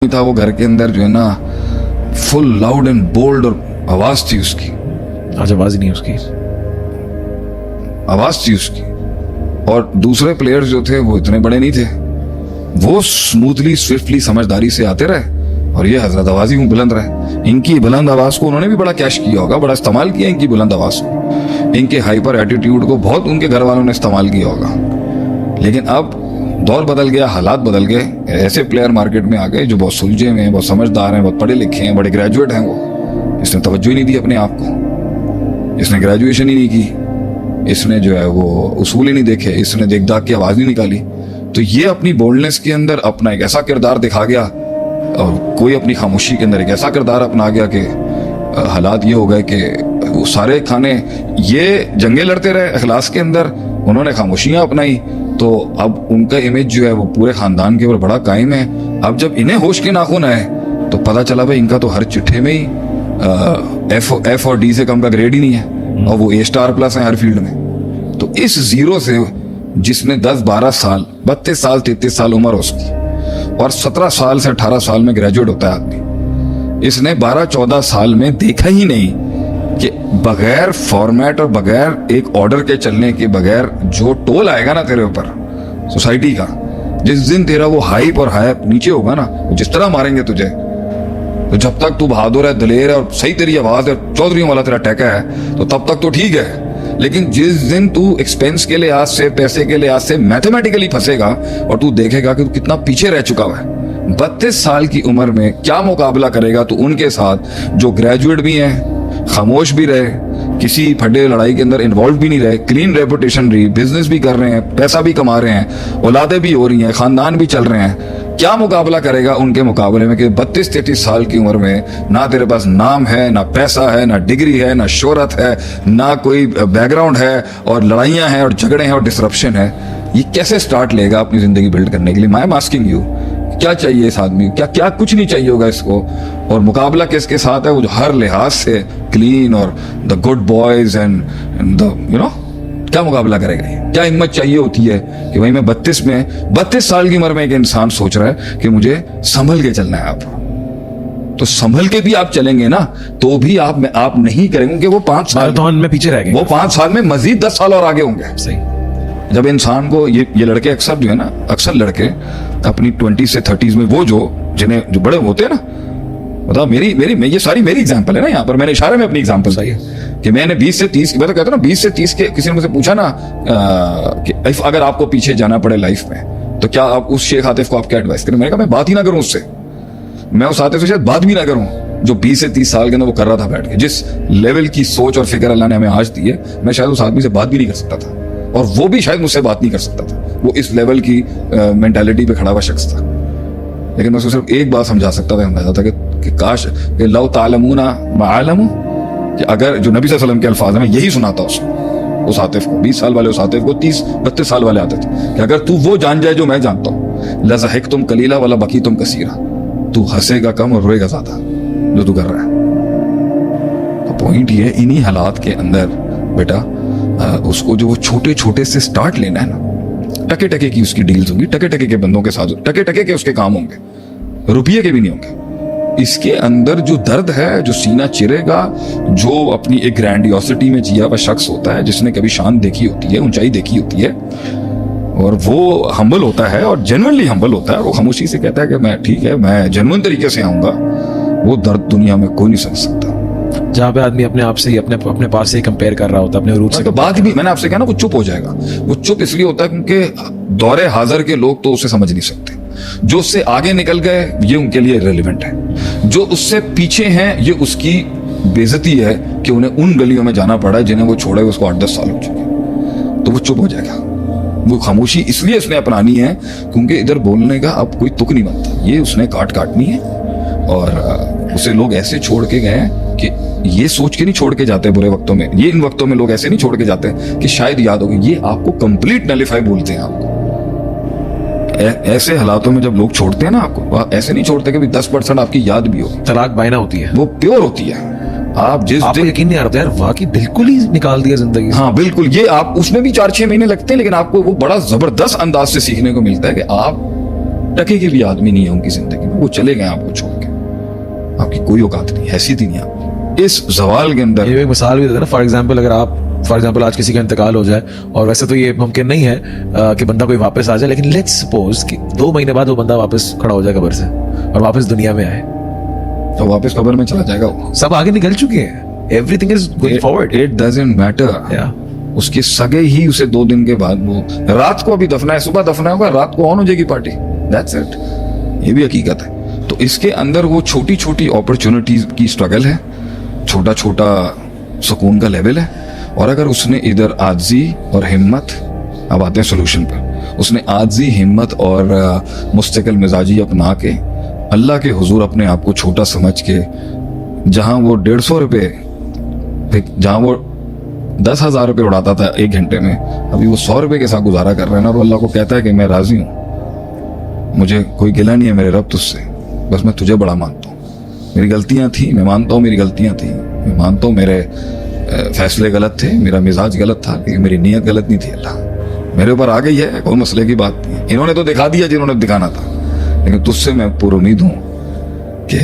था वो घर के अंदर जो है ना फुल लाउड एंड बोल्ड और आवाज थी उसकी। आज आवाज ही नहीं उसकी, आवाज थी उसकी। और दूसरे प्लेयर्स जो थे वो इतने बड़े नहीं थे, वो स्मूथली स्विफ्टली समझदारी से आते रहे और ये हजरत आवाज ही बुलंद रहे। इनकी बुलंद आवाज को उन्होंने भी बड़ा कैश किया होगा, बड़ा इस्तेमाल किया इनकी बुलंद आवाज को, इनके हाइपर एटीट्यूड को बहुत उनके घर वालों ने इस्तेमाल किया होगा। लेकिन अब दौर बदल गया, हालात बदल गए, ऐसे प्लेयर मार्केट में आ गए जो बहुत सुलझे हुए हैं, बहुत समझदार हैं, बहुत पढ़े लिखे हैं, बड़े ग्रेजुएट हैं। वो इसने तवज्जो ही नहीं दी अपने आप को, इसने ग्रेजुएशन ही नहीं की, इसने जो है वो उसूल ही नहीं देखे, इसने देख दाग की आवाज नहीं निकाली। तो ये अपनी बोल्डनेस के अंदर अपना एक ऐसा किरदार दिखा गया और कोई अपनी खामोशी के अंदर एक ऐसा किरदार अपना गया कि हालात ये हो गए कि वो सारे खाने ये जंगे लड़ते रहे अखलास के अंदर, उन्होंने खामोशियां अपनाई। तो अब उनका इमेज जो है वो पूरे खानदान के ऊपर बड़ा कायम है। अब जब इन्हें होश के नाखून आए तो पता चला भाई इनका तो हर चिट्ठे में ही एफ और डी से कम का ग्रेड ही नहीं है और वो A+ है हर फील्ड में। तो इस जीरो से जिसने 10-12 साल 32 साल 33 साल उम्र हो उसकी और 17 साल से 18 साल में ग्रेजुएट होता है आदमी, इसने 12-14 साल में देखा ही नहीं कि बगैर फॉर्मेट और बगैर एक ऑर्डर के चलने के बगैर जो टोल आएगा ना तेरे ऊपर सोसाइटी का, जिस दिन तेरा वो हाइप और हाइप नीचे होगा ना, जिस तरह मारेंगे तुझे, तो जब तक तू बहादुर है, दलेर है और सही तेरी आवाज है, चौधरीयों वाला तेरा टैका है, तो तब तक तो ठीक है। लेकिन जिस दिन तू एक्सपेंस के लिहाज से, पैसे के लिहाज से मैथमेटिकली फंसेगा और तू देखेगा कि तू कितना पीछे रह चुका है, 32 साल की उम्र में क्या मुकाबला करेगा तू उनके साथ जो ग्रेजुएट भी हैं, खामोश भी रहे, किसी फड्डे लड़ाई के अंदर इन्वॉल्व भी नहीं रहे, क्लीन रेपुटेशन रही, बिजनेस भी कर रहे हैं, पैसा भी कमा रहे हैं, औलादे भी हो रही हैं, खानदान भी चल रहे हैं। क्या मुकाबला करेगा उनके मुकाबले में कि 32-33 साल की उम्र में ना तेरे पास नाम है, ना पैसा है, ना डिग्री है, ना शोहरत है, ना कोई बैकग्राउंड है और लड़ाइयां हैं और झगड़े हैं और डिसरप्शन है। ये कैसे स्टार्ट लेगा अपनी जिंदगी बिल्ड करने के लिए? आई एम आस्किंग यू, क्या चाहिए इस आदमी को? क्या कुछ नहीं चाहिए होगा इसको। और मुकाबला किसके साथ है? वो जो हर लिहाज से क्लीन और the good boys and the क्या मुकाबला करेगा ये? क्या हिम्मत चाहिए होती है कि भाई मैं 32 साल की उम्र में एक इंसान सोच रहा है कि मुझे संभल के चलना है। आप तो संभल के भी आप चलेंगे ना तो भी आप नहीं करेंगे कि वो 5 साल में पीछे रह गए, वो 5 साल में मजीद 10 साल और आगे होंगे। सही। जब इंसान को ये लड़के अक्सर जो है ना, अक्सर लड़के अपनी 20 से 30s में वो जो बड़े होते हैं ना, बताओ मेरी ये सारी मेरी एग्जांपल है ना, यहाँ पर मैंने इशारे में अपनी एग्जांपल दी है कि मैंने 20 से 30 मैं तो कहता हूँ ना 20 से 30 के किसी ने मुझसे पूछा ना कि अगर आपको पीछे जाना पड़े लाइफ में तो क्या आप उस शेख आतिफ को आप क्या एडवाइस करें? मैंने कहा मैं बात ही ना करूं उससे, मैं उस आतिफ से शायद बात भी ना करूं जो 20 से 30 साल के अंदर वो कर रहा था बैठ के। जिस लेवल की सोच और फिक्र अल्लाह ने हमें आज दी है, मैं शायद उस आदमी से बात भी नहीं कर सकता था और वो भी शायद मुझसे बात नहीं कर सकता था। वो इस लेवल की मेंटालिटी पे खड़ा हुआ शख्स था। लेकिन मैं उसको सिर्फ एक बात समझा सकता था कि काश कि लौ तालमूना मालमू, कि अगर जो नबी सल्लल्लाहु अलैहि वसल्लम के अल्फाज में यही सुनाता उस आतिफ को, 20 साल वाले उस आतिफ को 30-32 साल वाले आते थे कि अगर तू वो जान जाए जो मैं जानता हूँ, लज़हिक तुम कलीला वाला बकी तुम कसीरा, तू हंसेगा कम और रोएगा ज्यादा जो तू कर रहा है। तो पॉइंट ये इन्हीं हालात के अंदर बेटा उसको जो वो छोटे से स्टार्ट लेना है ना, टके की उसकी डील्स होंगी, टके के बंदों के साथ टके के उसके काम होंगे, रुपये के भी नहीं होंगे। इसके अंदर जो दर्द है, जो सीना चिरेगा, जो अपनी एक ग्रैंडियोसिटी में जिया हुआ शख्स होता है, जिसने कभी शान देखी होती है, ऊंचाई देखी होती है और वो हम्बल होता है और जेन्युइनली हम्बल होता है, वो खामोशी से कहता है कि मैं ठीक है, मैं जेन्युइन तरीके से आऊंगा, वो दर्द दुनिया में कोई नहीं समझ सकता। जहाँ पे आदमी अपने आप से ही अपने पास से ही कंपेयर कर रहा होता है, अपने रूट से, तो बात भी मैंने आपसे कहा ना, वो चुप हो जाएगा। वो चुप इसलिए होता है क्योंकि दौरे हाजिर के लोग तो उसे समझ नहीं सकते। जो उससे आगे निकल गए ये उनके लिए रेलिवेंट है, जो उससे पीछे हैं ये उसकी बेइज्जती है कि उन्हें उन गलियों में जाना पड़ा जिन्हें वो छोड़े उसको 8-10 साल हो चुके। तो वो चुप हो जाएगा। वो खामोशी इसलिए उसने अपनानी है क्योंकि इधर बोलने का अब कोई तुक नहीं बनता, ये उसने काटनी है। और उसे लोग ऐसे छोड़ के गए कि ये सोच के नहीं छोड़ के जाते बुरे वक्तों में, ये इन वक्तों में लोग ऐसे नहीं छोड़ के जाते कि शायद याद होगी, ये आपको कंप्लीट नलिफाई बोलते हैं। आपको ऐसे हालातों में जब लोग छोड़ते हैं ना आपको, ऐसे नहीं छोड़ते कि 10% आपकी याद भी हो। तलाक बायना होती है, वो प्योर होती है। आप जिस दिन यकीन नहीं आ रहा यार, वाकई बिल्कुल ही निकाल दिया जिंदगी। हाँ बिल्कुल, ये आप उसमें भी 4-6 महीने लगते हैं लेकिन आपको वो बड़ा जबरदस्त अंदाज से सीखने को मिलता है कि आप टके के भी आदमी नहीं है उनकी जिंदगी में। वो चले गए आपको छोड़ के, आपकी कोई औकात नहीं, हैसियत ही नहीं आपकी। इस जवाल के अंदर ये एक मिसाल भी देता है ना, फॉर एग्जाम्पल अगर आप आज किसी का इंतकाल हो जाए, और वैसे तो ये मुमकिन नहीं है कि बंदा कोई वापस आ जाए, लेकिन लेट्स सपोज कि 2 महीने बाद वो बंदा वापस खड़ा हो जाए कब्र से और वापस दुनिया में आए, तो वापस कब्र में चला जाएगा वो। सब आगे निकल चुके हैं, everything is going forward. It doesn't matter. उसके सगे ही उसे 2 दिन के बाद, वो रात को अभी दफना है, सुबह दफना होगा, रात को ऑन हो जाएगी पार्टी, दैट्स इट। ये भी हकीकत है। तो इसके अंदर वो छोटी छोटी अपॉर्चुनिटीज की स्ट्रगल है, छोटा छोटा सुकून का लेवल है। और अगर उसने इधर आजी और हिम्मत, अब आते हैं सोल्यूशन पर, उसने आजी हिम्मत और मुस्तकिल मिजाजी अपना के अल्लाह के हुजूर अपने आप को छोटा समझ के, जहां वो 150 रुपये, जहां वो 10,000 रुपये उड़ाता था 1 घंटे में, अभी वो 100 रुपये के साथ गुजारा कर रहे हैं ना, और अल्लाह को कहता है कि मैं राजी हूं, मुझे कोई गिला नहीं है मेरे रब तुझसे, बस मैं तुझे बड़ा मानता हूँ। मेरी गलतियां थी, मैं मानता हूँ मेरी गलतियां थी, मैं मानता हूँ मेरे फैसले गलत थे, मेरा मिजाज गलत था, लेकिन मेरी नीयत गलत नहीं थी। अल्लाह मेरे ऊपर आ गई है, कोई मसले की बात नहीं है। इन्होंने तो दिखा दिया जिन्होंने दिखाना था, लेकिन तुझसे मैं पूरी उम्मीद हूं कि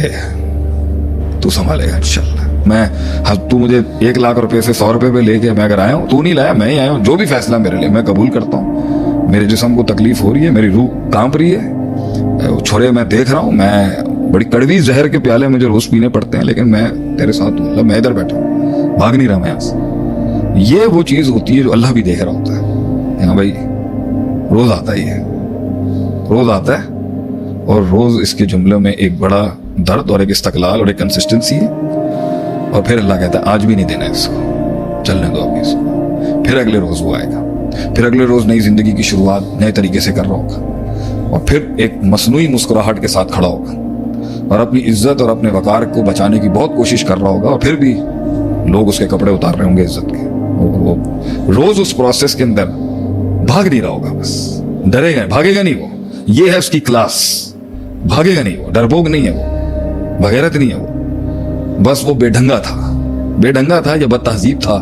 तू संभालेगा इंशाल्लाह। मैं तू मुझे 1 लाख रुपए से 100 रुपए पे लेके मैं अगर आया हूँ, तू नहीं लाया, मैं ही आया हूँ, जो भी फैसला मेरे लिए मैं कबूल करता हूँ। मेरे जिस्म को तकलीफ हो रही है, मेरी रूह कांप रही है, छोरे मैं देख रहा हूँ, मैं बड़ी कड़वी जहर के प्याले मुझे रोज पीने पड़ते हैं, लेकिन मैं तेरे साथ हूँ, मैं इधर बैठा हूँ, भाग नहीं रहा मैं यहाँ से। ये वो चीज होती है जो अल्लाह भी देख रहा होता है। हाँ भाई, रोज आता ही है, रोज आता है, और रोज इसके जुमले में एक बड़ा दर्द और एक इस्तकलाल और एक कंसिस्टेंसी है। और फिर अल्लाह कहता है आज भी नहीं देना इसको, चलने दो अभी इसको। फिर अगले रोज वो आएगा, फिर अगले रोज नई जिंदगी की शुरुआत नए तरीके से कर रहा होगा, और फिर एक मसनूई मुस्कुराहट के साथ खड़ा होगा और अपनी इज्जत और अपने वकार को बचाने की बहुत कोशिश कर रहा होगा, और फिर भी लोग उसके कपड़े उतार रहे होंगे इज्जत के। वो रोज उस प्रोसेस के अंदर भाग नहीं रहा होगा, बस डरेगा, भागेगा नहीं वो। ये है उसकी क्लास, भागेगा नहीं वो, डरपोक नहीं है वो, बगैरत नहीं है वो, बस वो बेढंगा था या बदतहजीब था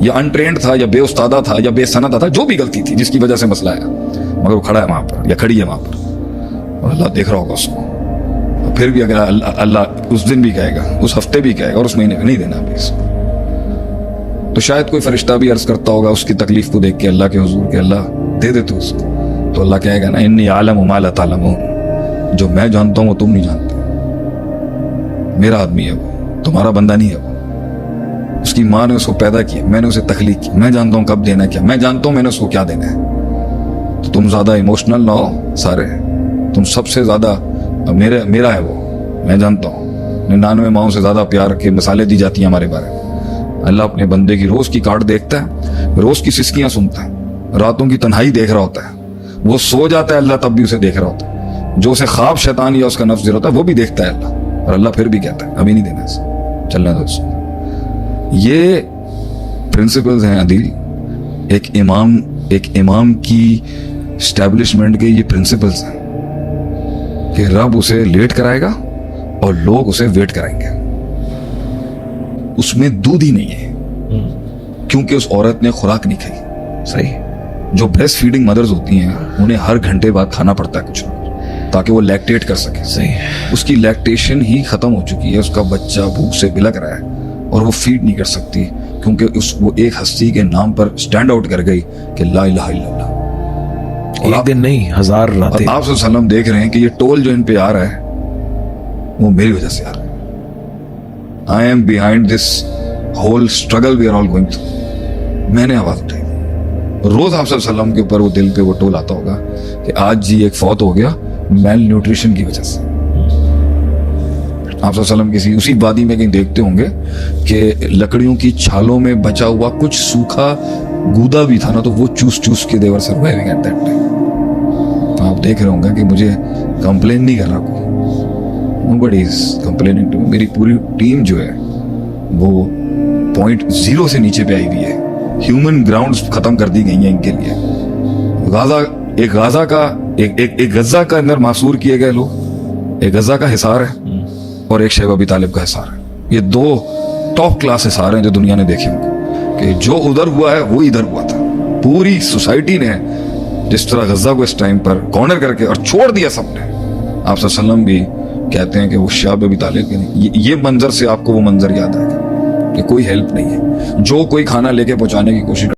या अनट्रेंड था या बेउस्तादा था या बेसनदा था, जो भी गलती थी जिसकी वजह से मसला आया, मगर वो खड़ा है वहां पर या खड़ी है वहां पर, और अल्लाह देख रहा होगा उसको। और फिर भी अगर अल्लाह उस दिन भी कहेगा, उस हफ्ते भी कहेगा और उस महीने में नहीं देना अभी इसको, तो शायद कोई फरिश्ता भी अर्ज करता होगा उसकी तकलीफ को देख के अल्लाह के हुजूर के, अल्लाह दे दे तू उसको। तो अल्लाह कहेगा ना, इन्नी आलम मा ला तालमून, जो मैं जानता हूं वो तुम नहीं जानते। मेरा आदमी है वो, तुम्हारा बंदा नहीं है वो। उसकी माँ ने उसको पैदा किया, मैंने उसे तखलीक की, मैं जानता हूं कब देना क्या, मैं जानता हूं मैंने उसको क्या देना है। तो तुम ज्यादा इमोशनल ना हो सारे, तुम सबसे ज्यादा मेरा है वो, मैं जानता हूँ। 99 माओं से ज्यादा प्यार के मिसालें दी जाती हैं हमारे बारे में। अल्लाह अपने बंदे की रोज की काट देखता है, रोज की सिसकियां सुनता है, रातों की तन्हाई देख रहा होता है, वो सो जाता है अल्लाह तब भी उसे देख रहा होता है, जो उसे ख्वाब शैतान या उसका नफ्स होता है वो भी देखता है अल्लाह, और अल्लाह फिर भी कहता है अभी नहीं देना इसे, चलने दो इसको। ये प्रिंसिपल्स हैं अदील, एक इमाम की स्टैब्लिशमेंट के ये प्रिंसिपल्स हैं कि रब उसे लेट कराएगा और लोग उसे वेट कराएंगे। उसमें दूध ही नहीं है क्योंकि उस औरत ने खुराक नहीं खाई। सही। जो ब्रेस्ट फीडिंग मदर्स होती हैं उन्हें हर घंटे बाद खाना पड़ता है कुछ ताकि वो लैक्टेट कर सके। सही। उसकी लैक्टेशन ही खत्म हो चुकी है, उसका बच्चा भूख से बिलक रहा है और वो फीड नहीं कर सकती क्योंकि वो एक हस्ती के नाम पर स्टैंड आउट कर गई कि ला इलाहा इल्लल्लाह। और एक दिन नहीं, 1000 रातें। आप सल्लम देख रहे हैं कि ये टोल जो इन पे आ रहा है वो मेरी वजह से आ रहा है। I am behind this whole struggle we are all going through. मैंने आवाज उठाई। रोज आप सल्लम के ऊपर वो दिल पे वो टोल आता होगा कि आज जी एक फौत हो गया मेल न्यूट्रिशन की वजह से। आप सल्लम किसी उसी वादी में कहीं देखते होंगे कि लकड़ियों की छालों में बचा हुआ कुछ सूखा गूदा भी था ना, तो वो चूस चूस के देवर सर्वाइविंग एट दैट टाइम। तो आप देख रहे होंगे कि मुझे कंप्लेन नहीं कर रहा कोई, nobody is complaining to me. मेरी पूरी टीम जो है वो 0.0 से नीचे पे आई हुई है। ह्यूमन ग्राउंड्स खत्म कर दी गई हैं इनके लिए। एक गजा का अंदर मासूर किए गए लोग, एक गजा का हिसार है और एक शैब अबी तालिब का हिसार है। ये 2 टॉप क्लास हिसार हैं जो दुनिया ने देखे होंगे कि जो उधर हुआ है वो इधर हुआ था। पूरी सोसाइटी ने जिस तरह गजा को इस टाइम पर कॉर्नर करके और छोड़ दिया सबने, आप सल्लम भी कहते हैं कि वो शब अभी ताले के नहीं, ये मंजर से आपको वो मंजर याद आएगा कि कोई हेल्प नहीं है। जो कोई खाना लेके पहुंचाने की कोशिश